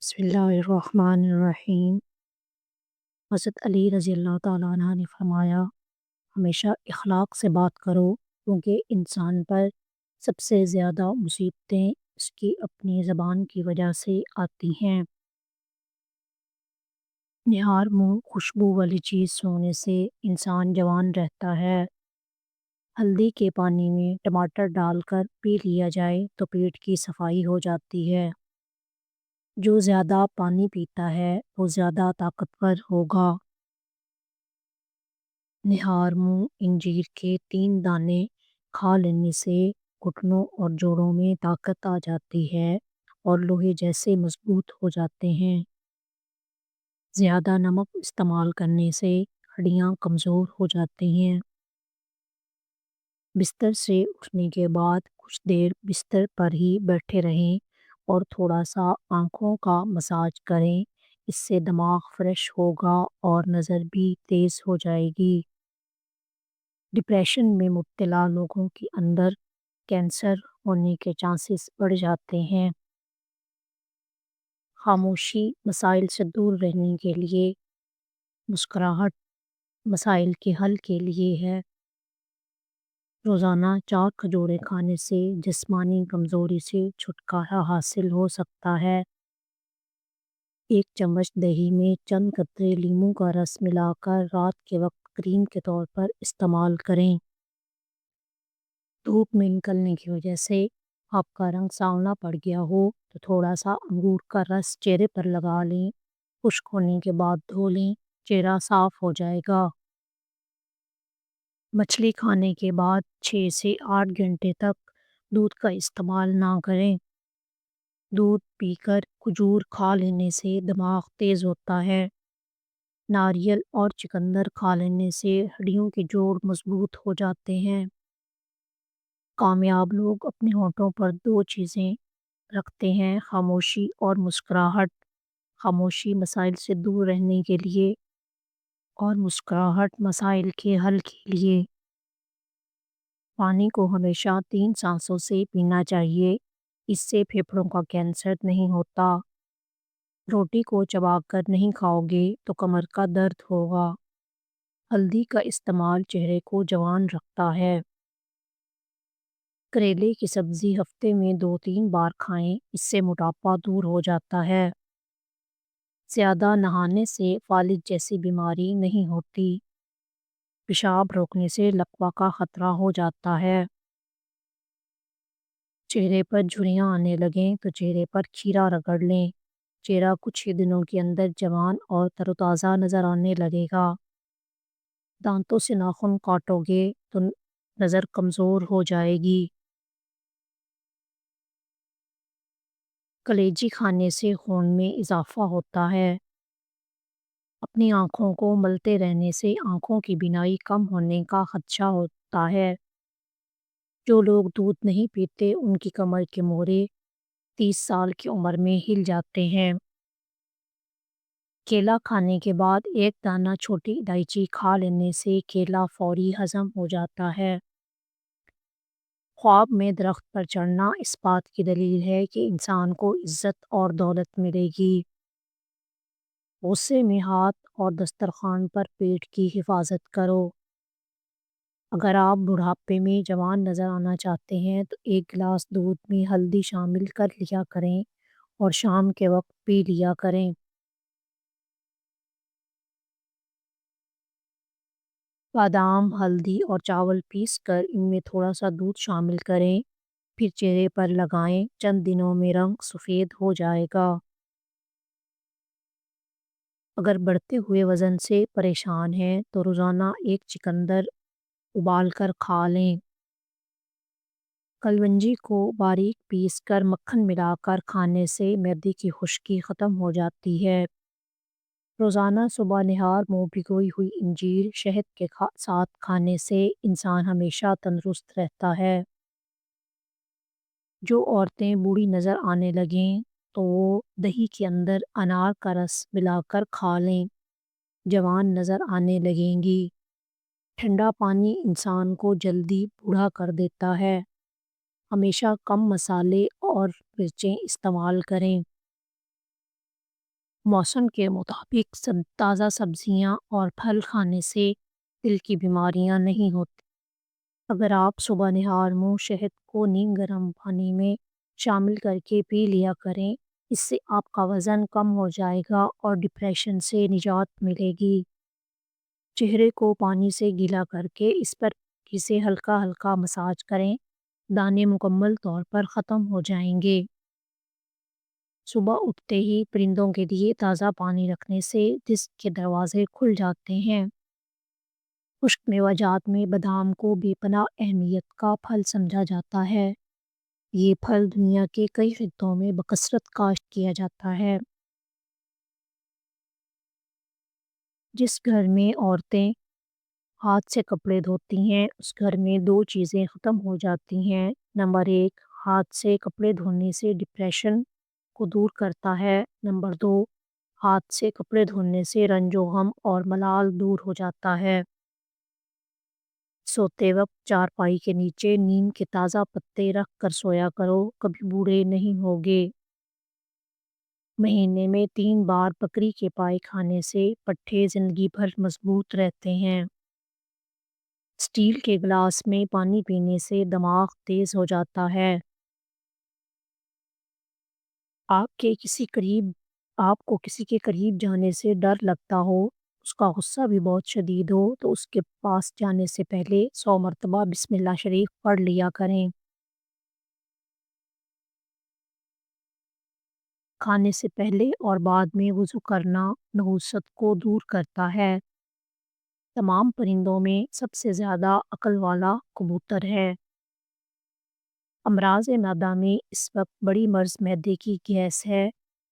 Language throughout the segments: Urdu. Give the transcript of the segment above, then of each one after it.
بسم اللہ الرحمن الرحیم۔ حضرت علی رضی اللہ تعالیٰ عنہ نے فرمایا، ہمیشہ اخلاق سے بات کرو کیونکہ انسان پر سب سے زیادہ مصیبتیں اس کی اپنی زبان کی وجہ سے آتی ہیں۔ نہار منہ خوشبو والی چیز سونے سے انسان جوان رہتا ہے۔ ہلدی کے پانی میں ٹماٹر ڈال کر پی لیا جائے تو پیٹ کی صفائی ہو جاتی ہے۔ جو زیادہ پانی پیتا ہے وہ زیادہ طاقتور ہوگا۔ نہار منہ انجیر کے 3 دانے کھا لینے سے گھٹنوں اور جوڑوں میں طاقت آ جاتی ہے اور لوہے جیسے مضبوط ہو جاتے ہیں۔ زیادہ نمک استعمال کرنے سے ہڈیاں کمزور ہو جاتی ہیں۔ بستر سے اٹھنے کے بعد کچھ دیر بستر پر ہی بیٹھے رہیں اور تھوڑا سا آنکھوں کا مساج کریں، اس سے دماغ فریش ہوگا اور نظر بھی تیز ہو جائے گی۔ ڈپریشن میں مبتلا لوگوں کے اندر کینسر ہونے کے چانسز بڑھ جاتے ہیں۔ خاموشی مسائل سے دور رہنے کے لیے، مسکراہٹ مسائل کے حل کے لیے ہے۔ روزانہ 4 کھجوریں کھانے سے جسمانی کمزوری سے چھٹکارا حاصل ہو سکتا ہے۔ 1 چمچ دہی میں چند قطرے لیموں کا رس ملا کر رات کے وقت کریم کے طور پر استعمال کریں۔ دھوپ میں نکلنے کی وجہ سے آپ کا رنگ سانولا پڑ گیا ہو تو تھوڑا سا انگور کا رس چہرے پر لگا لیں، خشک ہونے کے بعد دھو لیں، چہرہ صاف ہو جائے گا۔ مچھلی کھانے کے بعد 6 سے 8 گھنٹے تک دودھ کا استعمال نہ کریں۔ دودھ پی کر کھجور کھا لینے سے دماغ تیز ہوتا ہے۔ ناریل اور چقندر کھا لینے سے ہڈیوں کے جوڑ مضبوط ہو جاتے ہیں۔ کامیاب لوگ اپنے ہونٹوں پر 2 چیزیں رکھتے ہیں، خاموشی اور مسکراہٹ۔ خاموشی مسائل سے دور رہنے کے لیے اور مسکراہٹ مسائل کے حل کے لیے۔ پانی کو ہمیشہ 3 سانسوں سے پینا چاہیے، اس سے پھیپھڑوں کا کینسر نہیں ہوتا۔ روٹی کو چبا کر نہیں کھاؤ گے تو کمر کا درد ہوگا۔ ہلدی کا استعمال چہرے کو جوان رکھتا ہے۔ کریلے کی سبزی ہفتے میں 2-3 بار کھائیں، اس سے موٹاپا دور ہو جاتا ہے۔ زیادہ نہانے سے فالج جیسی بیماری نہیں ہوتی۔ پیشاب روکنے سے لکوہ کا خطرہ ہو جاتا ہے۔ چہرے پر جھریاں آنے لگیں تو چہرے پر کھیرا رگڑ لیں، چہرہ کچھ ہی دنوں کے اندر جوان اور تر و تازہ نظر آنے لگے گا۔ دانتوں سے ناخن کاٹو گے تو نظر کمزور ہو جائے گی۔ کلیجی کھانے سے خون میں اضافہ ہوتا ہے۔ اپنی آنکھوں کو ملتے رہنے سے آنکھوں کی بینائی کم ہونے کا خدشہ ہوتا ہے۔ جو لوگ دودھ نہیں پیتے ان کی کمر کے موڑے 30 سال کی عمر میں ہل جاتے ہیں۔ کیلا کھانے کے بعد 1 دانہ چھوٹی الائچی کھا لینے سے کیلا فوری ہضم ہو جاتا ہے۔ خواب میں درخت پر چڑھنا اس بات کی دلیل ہے کہ انسان کو عزت اور دولت ملے گی۔ غصے میں ہاتھ اور دسترخوان پر پیٹ کی حفاظت کرو۔ اگر آپ بڑھاپے میں جوان نظر آنا چاہتے ہیں تو 1 گلاس دودھ میں ہلدی شامل کر لیا کریں اور شام کے وقت پی لیا کریں۔ بادام، ہلدی اور چاول پیس کر ان میں تھوڑا سا دودھ شامل کریں، پھر چہرے پر لگائیں، چند دنوں میں رنگ سفید ہو جائے گا۔ اگر بڑھتے ہوئے وزن سے پریشان ہیں تو روزانہ 1 چقندر ابال کر کھا لیں۔ کلونجی کو باریک پیس کر مکھن ملا کر کھانے سے معدے کی خشکی ختم ہو جاتی ہے۔ روزانہ صبح نہار منہ بھگوئی ہوئی انجیر شہد کے ساتھ کھانے سے انسان ہمیشہ تندرست رہتا ہے۔ جو عورتیں بوڑھی نظر آنے لگیں تو وہ دہی کے اندر انار کا رس ملا کر کھا لیں، جوان نظر آنے لگیں گی۔ ٹھنڈا پانی انسان کو جلدی بوڑھا کر دیتا ہے۔ ہمیشہ کم مسالے اور مرچیں استعمال کریں۔ موسم کے مطابق تازہ سبزیاں اور پھل کھانے سے دل کی بیماریاں نہیں ہوتی۔ اگر آپ صبح نہار منہ شہد کو نیم گرم پانی میں شامل کر کے پی لیا کریں، اس سے آپ کا وزن کم ہو جائے گا اور ڈپریشن سے نجات ملے گی۔ چہرے کو پانی سے گیلا کر کے اس پر اسے ہلکا ہلکا مساج کریں، دانے مکمل طور پر ختم ہو جائیں گے۔ صبح اٹھتے ہی پرندوں کے لیے تازہ پانی رکھنے سے رزق کے دروازے کھل جاتے ہیں۔ خشک میوہ جات میں بادام کو بے پناہ اہمیت کا پھل سمجھا جاتا ہے۔ یہ پھل دنیا کے کئی خطوں میں بکثرت کاشت کیا جاتا ہے۔ جس گھر میں عورتیں ہاتھ سے کپڑے دھوتی ہیں اس گھر میں دو چیزیں ختم ہو جاتی ہیں۔ نمبر 1، ہاتھ سے کپڑے دھونے سے ڈپریشن کو دور کرتا ہے۔ نمبر 2، ہاتھ سے کپڑے دھونے سے رنج و غم اور ملال دور ہو جاتا ہے۔ سوتے وقت چارپائی کے نیچے نیم کے تازہ پتے رکھ کر سویا کرو، کبھی بوڑھے نہیں ہوگے۔ مہینے میں 3 بار بکری کے پائے کھانے سے پٹھے زندگی بھر مضبوط رہتے ہیں۔ اسٹیل کے گلاس میں پانی پینے سے دماغ تیز ہو جاتا ہے۔ آپ کو کسی کے قریب جانے سے ڈر لگتا ہو، اس کا غصہ بھی بہت شدید ہو، تو اس کے پاس جانے سے پہلے 100 مرتبہ بسم اللہ شریف پڑھ لیا کریں۔ کھانے سے پہلے اور بعد میں وضو کرنا نحوست کو دور کرتا ہے۔ تمام پرندوں میں سب سے زیادہ عقل والا کبوتر ہے۔ امراض معدہ میں اس وقت بڑی مرض معدے کی گیس ہے۔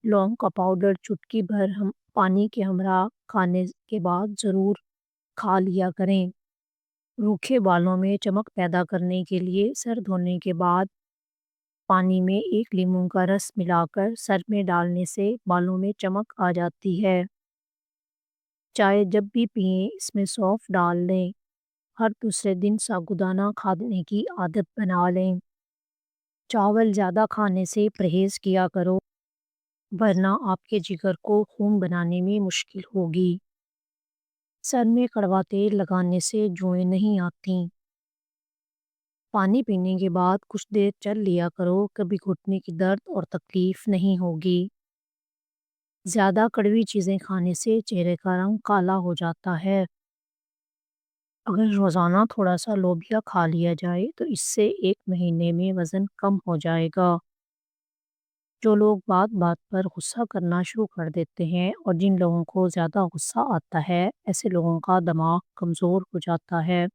لونگ کا پاؤڈر چٹکی بھر پانی کے ہمراہ کھانے کے بعد ضرور کھا لیا کریں۔ روکھے بالوں میں چمک پیدا کرنے کے لیے سر دھونے کے بعد پانی میں 1 لیموں کا رس ملا کر سر میں ڈالنے سے بالوں میں چمک آ جاتی ہے۔ چائے جب بھی پئیں اس میں سونف ڈال لیں۔ ہر دوسرے دن سابودانہ کھانے کی عادت بنا لیں۔ چاول زیادہ کھانے سے پرہیز کیا کرو، ورنہ آپ کے جگر کو خون بنانے میں مشکل ہوگی۔ سر میں کڑوا تیل لگانے سے جوئیں نہیں آتیں۔ پانی پینے کے بعد کچھ دیر چل لیا کرو، کبھی گھٹنے کی درد اور تکلیف نہیں ہوگی۔ زیادہ کڑوی چیزیں کھانے سے چہرے کا رنگ کالا ہو جاتا ہے۔ اگر روزانہ تھوڑا سا لوبیا کھا لیا جائے تو اس سے 1 مہینے میں وزن کم ہو جائے گا۔ جو لوگ بات بات پر غصہ کرنا شروع کر دیتے ہیں اور جن لوگوں کو زیادہ غصہ آتا ہے، ایسے لوگوں کا دماغ کمزور ہو جاتا ہے۔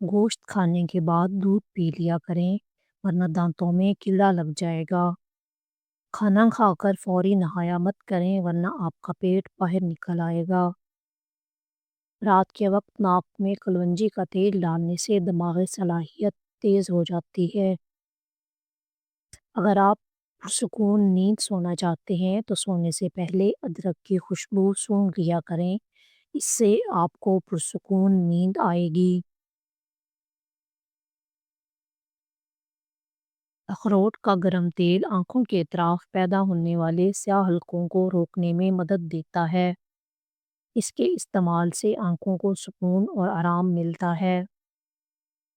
گوشت کھانے کے بعد دودھ پی لیا کریں، ورنہ دانتوں میں کیڑا لگ جائے گا۔ کھانا کھا کر فوری نہایا مت کریں، ورنہ آپ کا پیٹ باہر نکل آئے گا۔ رات کے وقت ناک میں کلونجی کا تیل ڈالنے سے دماغی صلاحیت تیز ہو جاتی ہے۔ اگر آپ پرسکون نیند سونا چاہتے ہیں تو سونے سے پہلے ادرک کی خوشبو سونگھ لیا کریں، اس سے آپ کو پرسکون نیند آئے گی۔ اخروٹ کا گرم تیل آنکھوں کے اطراف پیدا ہونے والے سیاہ حلقوں کو روکنے میں مدد دیتا ہے۔ اس کے استعمال سے آنکھوں کو سکون اور آرام ملتا ہے۔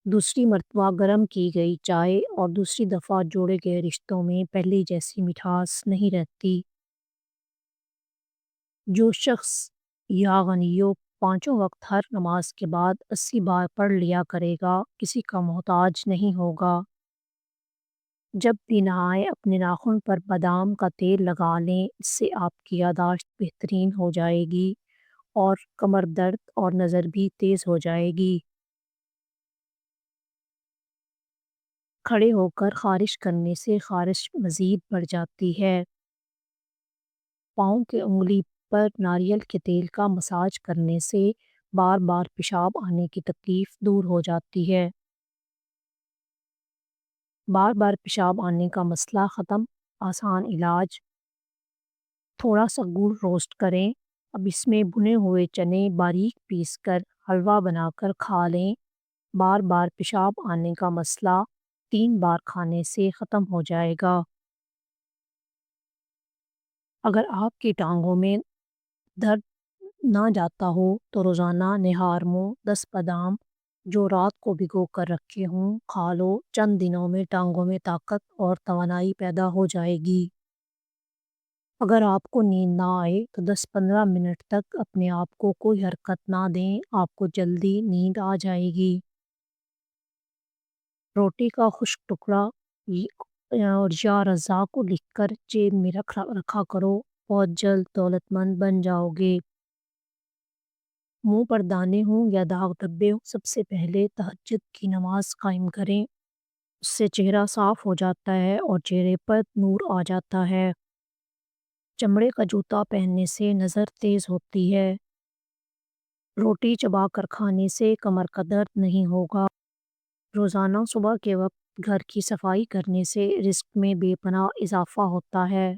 دوسری مرتبہ گرم کی گئی چائے اور دوسری دفعہ جوڑے گئے رشتوں میں پہلی جیسی مٹھاس نہیں رہتی۔ جو شخص یا غنیوں 5 وقت ہر نماز کے بعد 80 بار پڑھ لیا کرے گا، کسی کا محتاج نہیں ہوگا۔ جب بھی نہائیں اپنے ناخن پر بادام کا تیل لگا لیں، اس سے آپ کی یادداشت بہترین ہو جائے گی اور کمر درد اور نظر بھی تیز ہو جائے گی۔ کھڑے ہو کر خارش کرنے سے خارش مزید بڑھ جاتی ہے۔ پاؤں کے انگلی پر ناریل کے تیل کا مساج کرنے سے بار بار پیشاب آنے کی تکلیف دور ہو جاتی ہے۔ بار بار پیشاب آنے کا مسئلہ ختم، آسان علاج۔ تھوڑا سا گڑ روسٹ کریں، اب اس میں بھنے ہوئے چنے باریک پیس کر حلوہ بنا کر کھا لیں۔ بار بار پیشاب آنے کا مسئلہ 3 بار کھانے سے ختم ہو جائے گا۔ اگر آپ کی ٹانگوں میں درد نہ جاتا ہو تو روزانہ نہار منہ 10 بادام جو رات کو بھگو کر رکھے ہوں کھا لو، چند دنوں میں ٹانگوں میں طاقت اور توانائی پیدا ہو جائے گی۔ اگر آپ کو نیند نہ آئے تو 10-15 منٹ تک اپنے آپ کو کوئی حرکت نہ دیں، آپ کو جلدی نیند آ جائے گی۔ روٹی کا خشک ٹکڑا اور یا رضا کو لکھ کر جیب میں رکھا کرو، بہت جلد دولت مند بن جاؤ گے۔ منہ پر دانے ہوں یا داغ دھبے ہوں، سب سے پہلے تہجد کی نماز قائم کریں، اس سے چہرہ صاف ہو جاتا ہے اور چہرے پر نور آ جاتا ہے۔ چمڑے کا جوتا پہننے سے نظر تیز ہوتی ہے۔ روٹی چبا کر کھانے سے کمر کا درد نہیں ہوگا۔ روزانہ صبح کے وقت گھر کی صفائی کرنے سے رزق میں بے پناہ اضافہ ہوتا ہے۔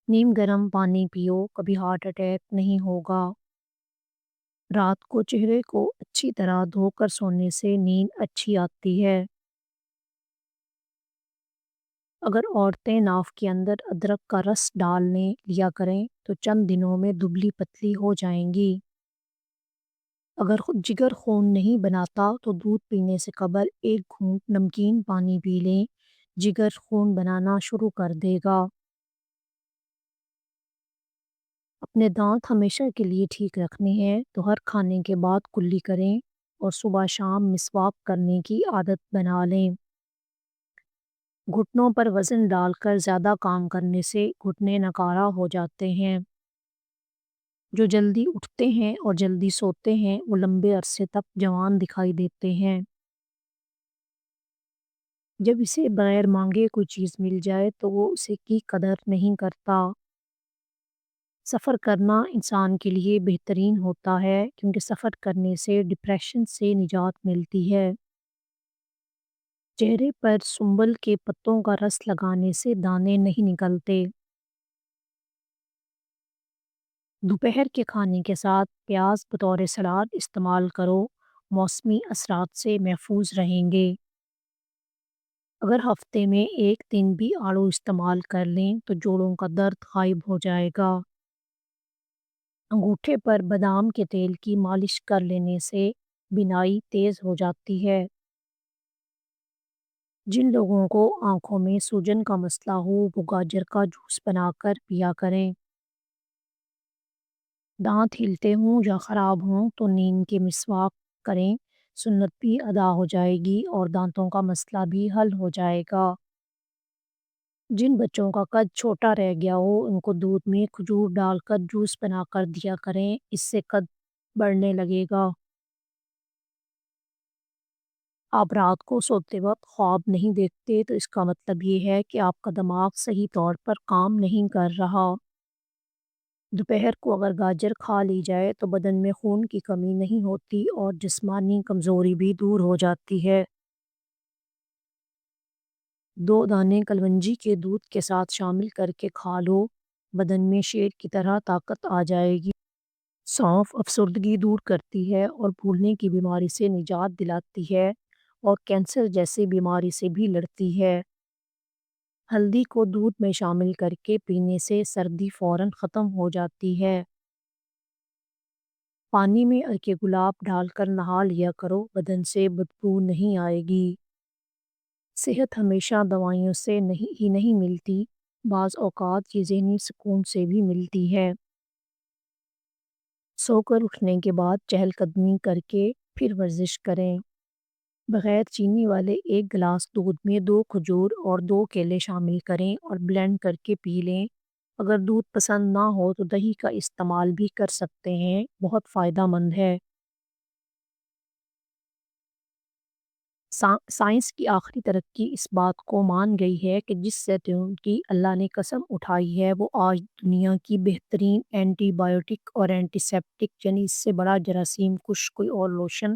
نیم گرم پانی پیو، کبھی ہارٹ اٹیک نہیں ہوگا۔ رات کو چہرے کو اچھی طرح دھو کر سونے سے نیند اچھی آتی ہے۔ اگر عورتیں ناف کے اندر ادرک کا رس ڈالنے لیا کریں تو چند دنوں میں دبلی پتلی ہو جائیں گی۔ اگر جگر خون نہیں بناتا تو دودھ پینے سے قبل 1 گھونٹ نمکین پانی پی لیں، جگر خون بنانا شروع کر دے گا۔ اپنے دانت ہمیشہ کے لیے ٹھیک رکھنے ہیں تو ہر کھانے کے بعد کلی کریں اور صبح شام مسواک کرنے کی عادت بنا لیں۔ گھٹنوں پر وزن ڈال کر زیادہ کام کرنے سے گھٹنے نکارا ہو جاتے ہیں۔ جو جلدی اٹھتے ہیں اور جلدی سوتے ہیں وہ لمبے عرصے تک جوان دکھائی دیتے ہیں۔ جب اسے بغیر مانگے کوئی چیز مل جائے تو وہ اسے کی قدر نہیں کرتا۔ سفر کرنا انسان کے لیے بہترین ہوتا ہے کیونکہ سفر کرنے سے ڈپریشن سے نجات ملتی ہے۔ چہرے پر سنبل کے پتوں کا رس لگانے سے دانے نہیں نکلتے۔ دوپہر کے کھانے کے ساتھ پیاز بطور سلاد استعمال کرو، موسمی اثرات سے محفوظ رہیں گے۔ اگر ہفتے میں 1 دن بھی آڑو استعمال کر لیں تو جوڑوں کا درد غائب ہو جائے گا۔ انگوٹھے پر بادام کے تیل کی مالش کر لینے سے بینائی تیز ہو جاتی ہے۔ جن لوگوں کو آنکھوں میں سوجن کا مسئلہ ہو وہ گاجر کا جوس بنا کر پیا کریں۔ دانت ہلتے ہوں یا خراب ہوں تو نیم کے مسواک کریں، سنت بھی ادا ہو جائے گی اور دانتوں کا مسئلہ بھی حل ہو جائے گا۔ جن بچوں کا قد چھوٹا رہ گیا ہو ان کو دودھ میں کھجور ڈال کر جوس بنا کر دیا کریں، اس سے قد بڑھنے لگے گا۔ آپ رات کو سوتے وقت خواب نہیں دیکھتے تو اس کا مطلب یہ ہے کہ آپ کا دماغ صحیح طور پر کام نہیں کر رہا۔ دوپہر کو اگر گاجر کھا لی جائے تو بدن میں خون کی کمی نہیں ہوتی اور جسمانی کمزوری بھی دور ہو جاتی ہے۔ 2 دانے کلونجی کے دودھ کے ساتھ شامل کر کے کھا لو، بدن میں شیر کی طرح طاقت آ جائے گی۔ سونف افسردگی دور کرتی ہے اور بھولنے کی بیماری سے نجات دلاتی ہے اور کینسر جیسی بیماری سے بھی لڑتی ہے۔ ہلدی کو دودھ میں شامل کر کے پینے سے سردی فوراً ختم ہو جاتی ہے۔ پانی میں عرق گلاب ڈال کر نہا لیا کرو، بدن سے بدبو نہیں آئے گی۔ صحت ہمیشہ دوائیوں سے نہیں ملتی، بعض اوقات یہ ذہنی سکون سے بھی ملتی ہے۔ سو کر اٹھنے کے بعد چہل قدمی کر کے پھر ورزش کریں۔ بغیر چینی والے 1 گلاس دودھ میں 2 کھجور اور 2 کیلے شامل کریں اور بلینڈ کر کے پی لیں۔ اگر دودھ پسند نہ ہو تو دہی کا استعمال بھی کر سکتے ہیں، بہت فائدہ مند ہے۔ سائنس کی آخری ترقی اس بات کو مان گئی ہے کہ جس زیتون کی اللہ نے قسم اٹھائی ہے وہ آج دنیا کی بہترین اینٹی بائیوٹک اور اینٹی سیپٹک، یعنی اس سے بڑا جراثیم کش کوئی اور لوشن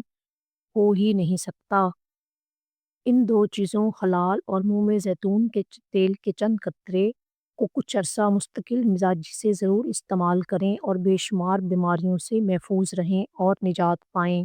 ہو ہی نہیں سکتا۔ ان 2 چیزوں حلال اور منہ میں زیتون کے تیل کے چند قطرے کو کچھ عرصہ مستقل مزاجی سے ضرور استعمال کریں اور بے شمار بیماریوں سے محفوظ رہیں اور نجات پائیں۔